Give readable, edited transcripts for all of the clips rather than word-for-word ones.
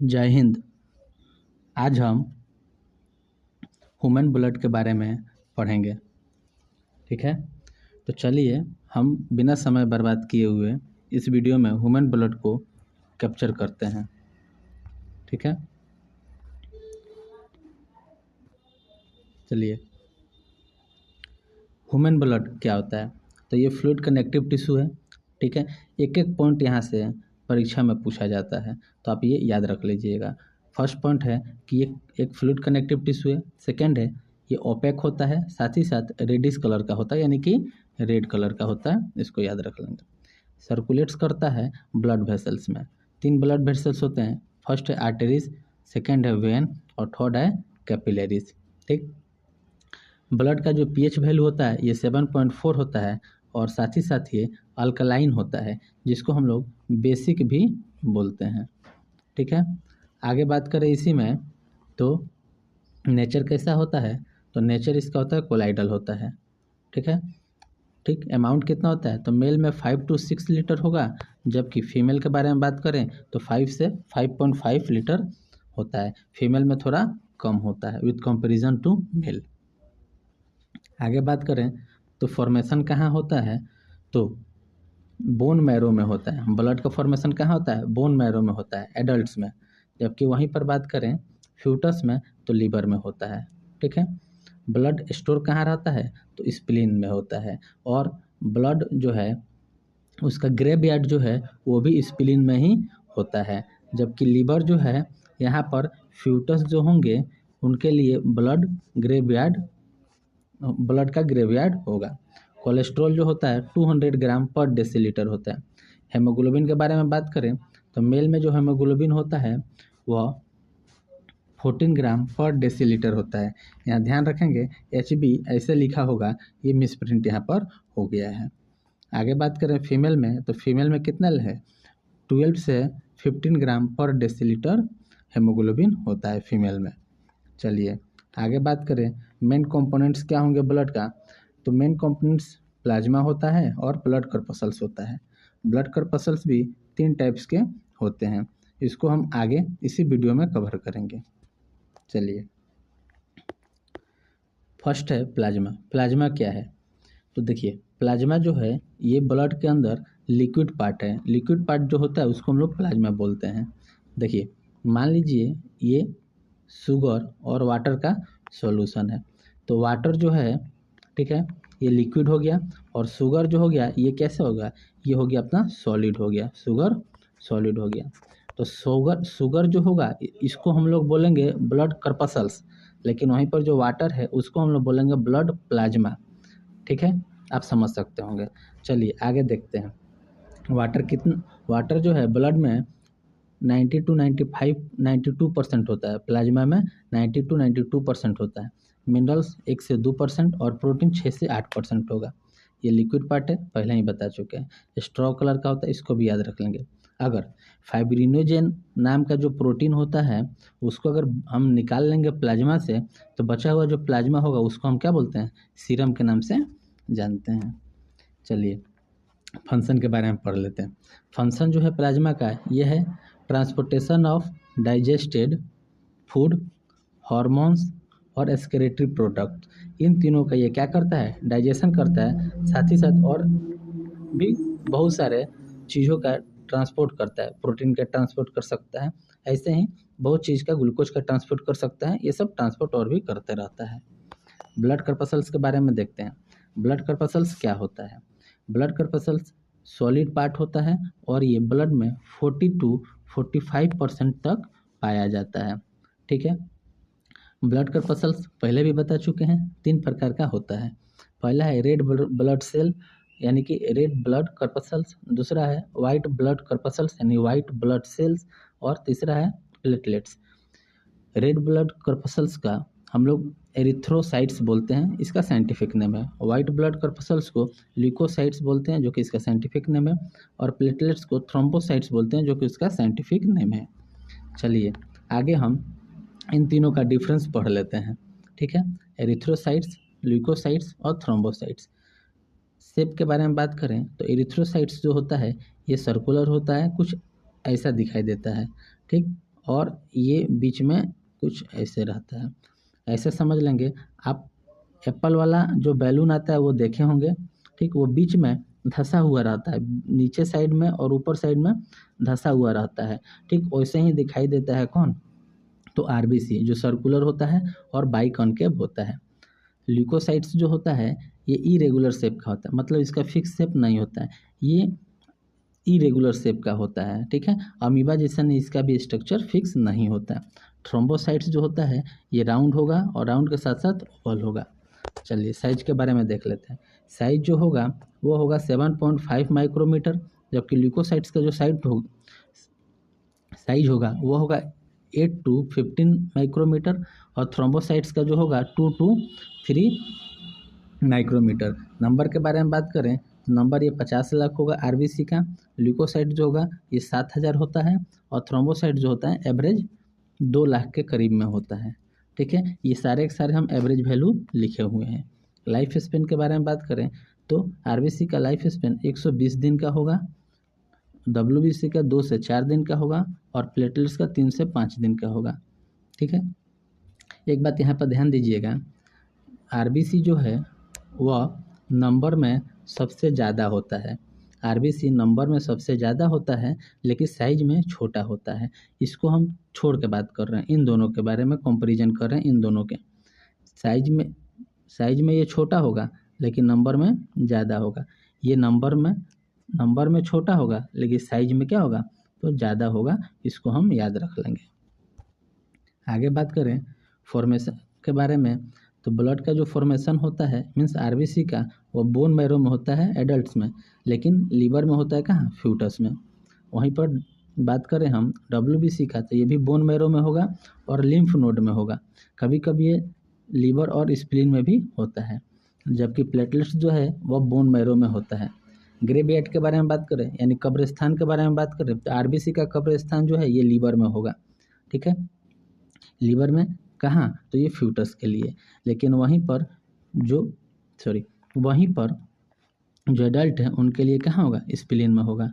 जय हिंद। आज हम ह्यूमन ब्लड के बारे में पढ़ेंगे। ठीक है, तो चलिए हम बिना समय बर्बाद किए हुए इस वीडियो में ह्यूमन ब्लड को कैप्चर करते हैं। ठीक है, चलिए ह्यूमन ब्लड क्या होता है। तो ये फ्लूइड कनेक्टिव टिश्यू है। ठीक है, एक एक पॉइंट यहाँ से परीक्षा में पूछा जाता है, तो आप ये याद रख लीजिएगा। फर्स्ट पॉइंट है कि ये एक फ्लूइड कनेक्टिव टिश्यू है। सेकेंड है ये ओपेक होता है, साथ ही साथ रेडिश कलर का होता है, यानी कि रेड कलर का होता है, इसको याद रख लेंगे। सर्कुलेट्स करता है ब्लड वेसल्स में। 3 ब्लड वेसल्स होते हैं, फर्स्ट है आर्टरीज, सेकेंड है वेन और थर्ड है कैपिलरीज। ठीक, ब्लड का जो पीएच वैल्यू होता है ये 7.4 होता है और साथ ही साथ ये अल्कलाइन होता है, जिसको हम लोग बेसिक भी बोलते हैं। ठीक है, आगे बात करें इसी में, तो नेचर कैसा होता है। तो नेचर इसका होता है कोलाइडल होता है। ठीक है, ठीक, अमाउंट कितना होता है, तो मेल में 5 to 6 लीटर होगा, जबकि फीमेल के बारे में बात करें तो 5 से 5.5 लीटर होता है। फीमेल में थोड़ा कम होता है विथ कंपेरिजन टू मेल। आगे बात करें तो फॉर्मेशन कहाँ होता है, तो बोन मैरो में होता है। ब्लड का फॉर्मेशन कहाँ होता है, बोन मैरो में होता है एडल्ट्स में, जबकि वहीं पर बात करें फ्यूटस में तो लीवर में होता है। ठीक है, ब्लड स्टोर कहाँ रहता है, तो स्प्लीन में होता है, और ब्लड जो है उसका ग्रेवयार्ड जो है वो भी स्प्लीन में ही होता है, जबकि लीवर जो है यहाँ पर फ्यूटस जो होंगे उनके लिए ब्लड का ग्रेवयार्ड होगा। कोलेस्ट्रॉल जो होता है 200 ग्राम पर डेसीलीटर होता है। हेमोग्लोबिन के बारे में बात करें तो मेल में जो हेमोग्लोबिन होता है वह 14 ग्राम पर डेसीलीटर होता है। यहाँ ध्यान रखेंगे HB ऐसे लिखा होगा, ये मिसप्रिंट यहाँ पर हो गया है। आगे बात करें फीमेल में, तो फीमेल में कितना है, 12 से 15 ग्राम पर डेसीलीटर हेमोग्लोबिन होता है फीमेल में। चलिए आगे बात करें मेन कंपोनेंट्स क्या होंगे ब्लड का, तो मेन कंपोनेंट्स प्लाज्मा होता है और ब्लड कर्पसल्स होता है। ब्लड कर्पसल्स भी 3 टाइप्स के होते हैं, इसको हम आगे इसी वीडियो में कवर करेंगे। चलिए फर्स्ट है प्लाज्मा। प्लाज्मा क्या है, तो देखिए प्लाज्मा जो है ये ब्लड के अंदर लिक्विड पार्ट है। लिक्विड पार्ट जो होता है उसको हम लोग प्लाज्मा बोलते हैं। देखिए मान लीजिए ये शुगर और वाटर का सॉल्यूशन है, तो वाटर जो है, ठीक है, ये लिक्विड हो गया, और शुगर जो हो गया ये कैसे होगा, ये हो गया अपना सॉलिड हो गया, शुगर सॉलिड हो गया। तो शुगर जो होगा इसको हम लोग बोलेंगे ब्लड कर्पसल्स, लेकिन वहीं पर जो वाटर है उसको हम लोग बोलेंगे ब्लड प्लाज्मा। ठीक है, आप समझ सकते होंगे। चलिए आगे देखते हैं। वाटर जो है ब्लड में 92% होता है, प्लाज्मा में 92% होता है। मिनरल्स 1 से 2% और प्रोटीन 6 से 8% होगा। ये लिक्विड पार्ट है, पहले ही बता चुके हैं। स्ट्रॉ कलर का होता है, इसको भी याद रख लेंगे। अगर फाइब्रिनोजेन नाम का जो प्रोटीन होता है उसको अगर हम निकाल लेंगे प्लाज्मा से, तो बचा हुआ जो प्लाज्मा होगा उसको हम क्या बोलते हैं, सीरम के नाम से जानते हैं। चलिए फंक्शन के बारे में पढ़ लेते हैं। फंक्शन जो है प्लाज्मा का ये है transportation of digested food, hormones और एक्सक्रीटरी प्रोडक्ट। इन तीनों का ये क्या करता है, डाइजेशन करता है, साथ ही साथ और भी बहुत सारे चीज़ों का ट्रांसपोर्ट करता है। प्रोटीन का ट्रांसपोर्ट कर सकता है, ऐसे ही बहुत चीज़ का, ग्लूकोज का ट्रांसपोर्ट कर सकता है। ये सब ट्रांसपोर्ट और भी करते रहता है। ब्लड कर्पसल्स के बारे में देखते हैं। ब्लड कर्पसल्स क्या होता है, ब्लड कर्पसल्स सॉलिड पार्ट होता है और ये ब्लड में 40 to 45% तक पाया जाता है। ठीक है, ब्लड कर्पसल्स पहले भी बता चुके हैं, 3 प्रकार का होता है। पहला है रेड ब्लड सेल यानी कि रेड ब्लड कर्पसल्स, दूसरा है वाइट ब्लड कर्पसल्स यानी वाइट ब्लड सेल्स, और तीसरा है प्लेटलेट्स। रेड ब्लड कर्पसल्स का हम लोग एरिथ्रोसाइट्स बोलते हैं, इसका साइंटिफिक नेम है। वाइट ब्लड कर्पसल्स को ल्यूकोसाइट्स बोलते हैं, जो कि इसका साइंटिफिक नेम है, और प्लेटलेट्स को थ्रोम्बोसाइट्स बोलते हैं, जो कि उसका साइंटिफिक नेम है। चलिए आगे हम इन तीनों का डिफरेंस पढ़ लेते हैं। ठीक है, एरिथ्रोसाइट्स, ल्यूकोसाइट्स और थ्रोम्बोसाइट्स। शेप के बारे में बात करें तो एरिथ्रोसाइट्स जो होता है ये सर्कुलर होता है, कुछ ऐसा दिखाई देता है। ठीक, और ये बीच में कुछ ऐसे रहता है। ऐसे समझ लेंगे आप। एप्पल वाला जो बैलून आता है वो देखे होंगे, ठीक, वो बीच में धंसा हुआ रहता है, नीचे साइड में और ऊपर साइड में धंसा हुआ रहता है, ठीक। वैसे ही दिखाई देता है कौन, तो आरबीसी जो सर्कुलर होता है और बाइकॉन्केव होता है। ल्यूकोसाइट्स जो होता है ये इरेगुलर शेप का होता है, मतलब इसका फिक्स शेप नहीं होता है, ये इरेगुलर शेप का होता है, ठीक है। अमीबा जैसा इसका भी स्ट्रक्चर फिक्स नहीं होता है। थ्रोम्बोसाइट्स जो होता है ये राउंड होगा और राउंड के साथ साथ ओवल होगा। चलिए साइज के बारे में देख लेते हैं। साइज जो होगा वो होगा 7.5 माइक्रोमीटर, जबकि ल्यूकोसाइट्स का जो साइज होगा वो होगा 8 to 15 माइक्रोमीटर, और थ्रोम्बोसाइट्स का जो होगा 2 to 3 माइक्रोमीटर। नंबर के बारे में बात करें तो नंबर ये 50 लाख होगा आरबीसी का। ल्यूकोसाइट जो होगा ये 7,000 होता है, और थ्रोम्बोसाइट जो होता है एवरेज 2 लाख के करीब में होता है, ठीक है। ये सारे के सारे हम एवरेज वैल्यू लिखे हुए हैं। लाइफ स्पेन के बारे में बात करें तो आरबीसी का लाइफ स्पेन 120 दिन का होगा, डब्ल्यूबीसी का 2 से 4 दिन का होगा, और प्लेटलेट्स का 3 से 5 दिन का होगा, ठीक है। एक बात यहाँ पर ध्यान दीजिएगा, आरबीसी जो है वह नंबर में सबसे ज़्यादा होता है। आरबीसी नंबर में सबसे ज़्यादा होता है लेकिन साइज में छोटा होता है। इसको हम छोड़ के बात कर रहे हैं, इन दोनों के बारे में कंपैरिजन कर रहे हैं। इन दोनों के साइज में ये छोटा होगा लेकिन नंबर में ज़्यादा होगा। ये नंबर में छोटा होगा लेकिन साइज में क्या होगा, तो ज़्यादा होगा। इसको हम याद रख लेंगे। आगे बात करें फॉर्मेशन के बारे में, तो ब्लड का जो फॉर्मेशन होता है मीन्स आरबीसी का, वो बोन मैरो में होता है एडल्ट्स में, लेकिन लीवर में होता है कहाँ, फ्यूटस में। वहीं पर बात करें हम डब्ल्यूबीसी का, तो ये भी बोन मैरो में होगा और लिम्फ नोड में होगा। कभी कभी ये लीवर और स्प्लीन में भी होता है, जबकि प्लेटलेट्स जो है वह बोन मैरो में होता है। ग्रेवयार्ड के बारे में बात करें यानी कब्रिस्तान के बारे में बात करें तो आरबीसी का कब्रिस्तान जो है ये लीवर में होगा, ठीक है। लीवर में कहाँ, तो ये फ्यूटस के लिए। लेकिन वहीं पर जो एडल्ट हैं उनके लिए कहाँ होगा, स्प्लीन में होगा।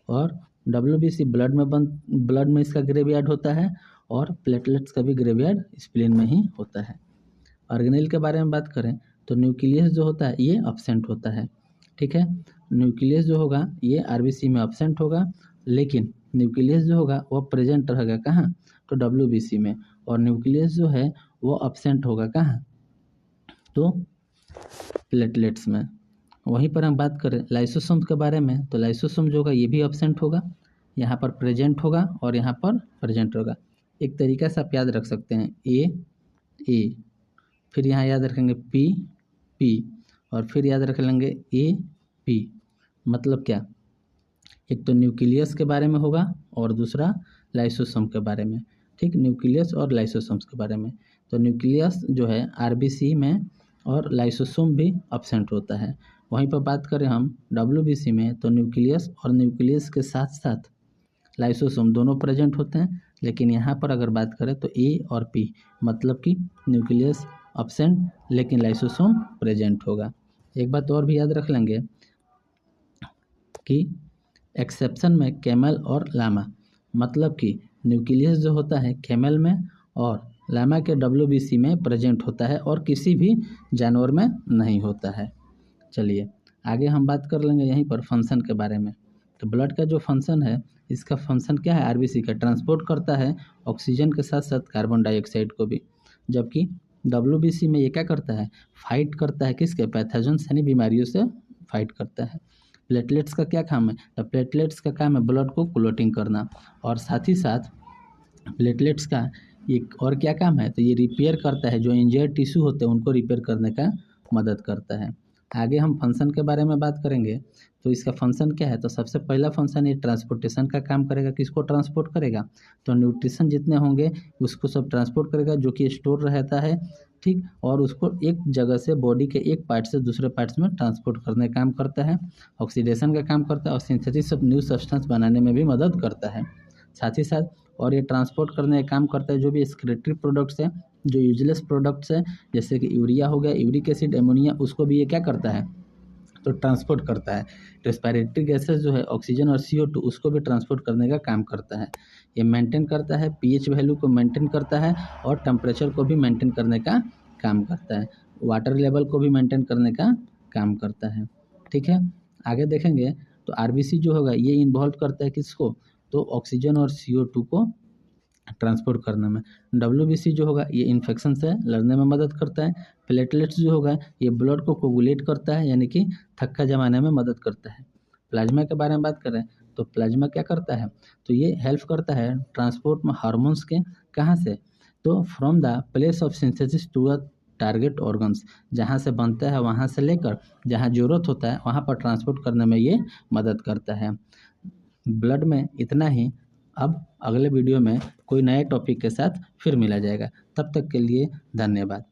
और डब्ल्यूबीसी ब्लड में इसका ग्रेवयार्ड होता है, और प्लेटलेट्स का भी ग्रेवयार्ड स्प्लीन में ही होता है। ऑर्गेनेल के बारे में बात करें तो न्यूक्लियस जो होता है ये अब्सेंट होता है, ठीक है। न्यूक्लियस जो होगा ये आरबीसी में अब्सेंट होगा, लेकिन न्यूक्लियस जो होगा वह प्रेजेंट रहेगा कहाँ, तो डब्ल्यूबीसी में। और न्यूक्लियस जो है वो अब्सेंट होगा कहाँ, तो प्लेटलेट्स में। वहीं पर हम बात करें लाइसोसोम के बारे में, तो लाइसोसोम जो होगा ये भी अब्सेंट होगा, यहाँ पर प्रेजेंट होगा और यहाँ पर प्रेजेंट होगा। एक तरीका से आप याद रख सकते हैं ए, फिर यहाँ याद रखेंगे पी, और फिर याद रख लेंगे ए पी। मतलब क्या, एक तो न्यूक्लियस के बारे में होगा और दूसरा लाइसोसोम के बारे में, ठीक। न्यूक्लियस और लाइसोसोम्स के बारे में, तो न्यूक्लियस जो है आरबीसी में और लाइसोसोम भी अब्सेंट होता है। वहीं पर बात करें हम डब्ल्यूबीसी में, तो न्यूक्लियस और न्यूक्लियस के साथ साथ लाइसोसोम दोनों प्रेजेंट होते हैं। लेकिन यहाँ पर अगर बात करें तो ए और पी, मतलब कि न्यूक्लियस अब्सेंट लेकिन लाइसोसोम प्रेजेंट होगा। एक बात और भी याद रख लेंगे कि एक्सेप्शन में कैमल और लामा, मतलब कि न्यूक्लियस जो होता है कैमल में और लामा के डब्ल्यूबीसी में प्रेजेंट होता है और किसी भी जानवर में नहीं होता है। चलिए आगे हम बात कर लेंगे यहीं पर फंक्शन के बारे में। तो ब्लड का जो फंक्शन है, इसका फंक्शन क्या है, आरबीसी का ट्रांसपोर्ट करता है ऑक्सीजन के साथ साथ कार्बन डाइऑक्साइड को भी। जबकि डब्ल्यूबीसी में ये क्या करता है, फाइट करता है किसके, पैथोजेंस यानी बीमारियों से फाइट करता है। प्लेटलेट्स का क्या काम है, तो प्लेटलेट्स का काम है ब्लड को क्लोटिंग करना, और साथ ही साथ प्लेटलेट्स का एक और क्या काम है, तो ये रिपेयर करता है, जो इंजर्ड टिश्यू होते हैं उनको रिपेयर करने का मदद करता है। आगे हम फंक्शन के बारे में बात करेंगे, तो इसका फंक्शन क्या है, तो सबसे पहला फंक्शन ये ट्रांसपोर्टेशन का काम करेगा। किसको ट्रांसपोर्ट करेगा, तो न्यूट्रिशन जितने होंगे उसको सब ट्रांसपोर्ट करेगा, जो कि स्टोर रहता है, ठीक। और उसको एक जगह से बॉडी के एक पार्ट से दूसरे पार्ट्स में ट्रांसपोर्ट करने का काम करता है। ऑक्सीडेशन का काम करता है और सिंथेसिस ऑफ न्यू सब्सटेंस बनाने में भी मदद करता है। साथ ही साथ और ये ट्रांसपोर्ट करने का काम करता है जो भी एक्सक्रीटरी प्रोडक्ट्स हैं, जो यूजलेस प्रोडक्ट्स हैं, जैसे कि यूरिया हो गया, यूरिक एसिड, एमोनिया, उसको भी ये क्या करता है, तो ट्रांसपोर्ट करता है। रेस्पिरेटरी गैसेस जो है ऑक्सीजन और CO2 उसको भी ट्रांसपोर्ट करने का काम करता है। ये मेंटेन करता है, पीएच वैल्यू को मेंटेन करता है और टेम्परेचर को भी मेंटेन करने का काम करता है, वाटर लेवल को भी मेंटेन करने का काम करता है। ठीक है, आगे देखेंगे तो आरबीसी जो होगा ये इन्वॉल्व करता है किसको, तो ऑक्सीजन और CO2 को ट्रांसपोर्ट करने में। डब्ल्यूबीसी जो होगा ये इन्फेक्शन से लड़ने में मदद करता है। प्लेटलेट्स जो होगा ये ब्लड को कोगुलेट करता है, यानी कि थक्का जमाने में मदद करता है। प्लाज्मा के बारे में बात करें तो प्लाज्मा क्या करता है, तो ये हेल्प करता है ट्रांसपोर्ट में हार्मोन्स के, कहाँ से, तो from the place of synthesis to a target organs, जहाँ से बनता है वहाँ से लेकर जहाँ ज़रूरत होता है वहाँ पर ट्रांसपोर्ट करने में ये मदद करता है। ब्लड में इतना ही। अब अगले वीडियो में कोई नए टॉपिक के साथ फिर मिला जाएगा, तब तक के लिए धन्यवाद।